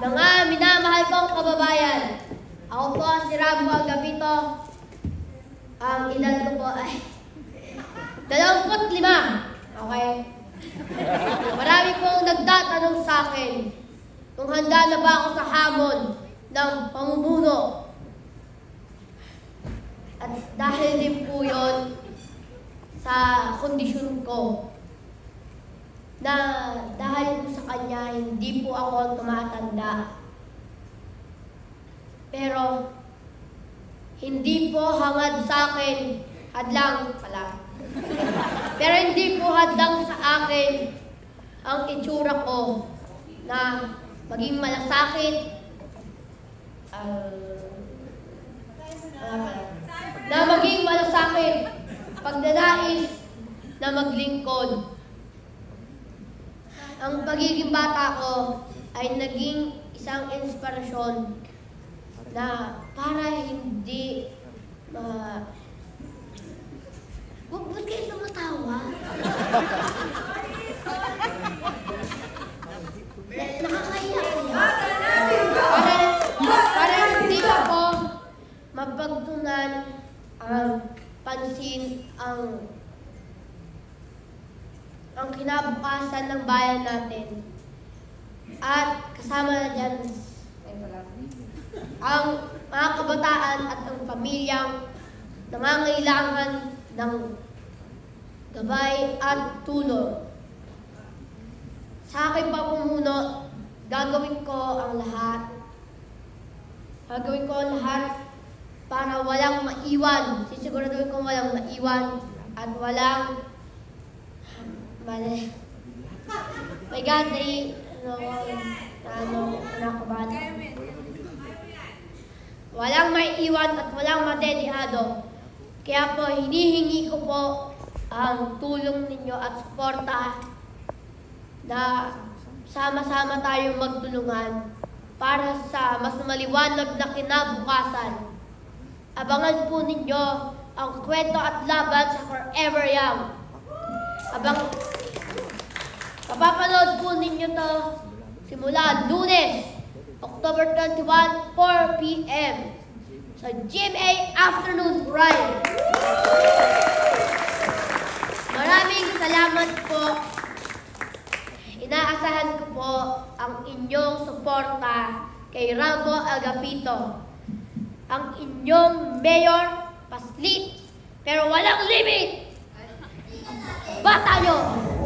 Mga minamahal kong kababayan, ako po si Rambo Agapito. Ang edad ko po ay 25. Okay? Marami pong nagtatanong sa akin kung handa na ba ako sa hamon ng pamumuno. At dahil din po yun sa kondisyon ko, na dahil po sa kanya, hindi po ako tumatanda. Pero, hindi po hangad sa akin, hadlang pala. Pero hindi po hadlang sa akin ang itsura ko na maging malasakit, na maging malasakit, pagdadais na maglingkod. Ang pagiging bata ko ay naging isang inspirasyon na para hindi Ba't kayo tumatawa? Nakakaya kayo. Para hindi ako mapagtunan ang pansin ang kinabukasan ng bayan natin. At kasama na dyan ang mga kabataan at ang pamilyang nangangailangan ng gabay at tulong. Sa aking pamumuno, gagawin ko ang lahat. Gagawin ko ang lahat para walang maiwan. Sisiguraduhin ko walang maiwan at walang mali. My God, nakabahan. Walang maiiwan at walang madedihado. Kaya po, hinihingi ko po ang tulong ninyo at suporta na sama-sama tayong magtulungan para sa mas maliwanag na kinabukasan. Abangan po ninyo ang kwento at laban sa Forever Young. Mapapanood po ninyo to simula Lunes, October 21, 4 p.m. sa GMA Afternoon Prime. Maraming salamat po. Inaasahan ko po ang inyong suporta kay Rambo Agapito. Ang inyong mayor, paslit, pero walang limit. Bata nyo!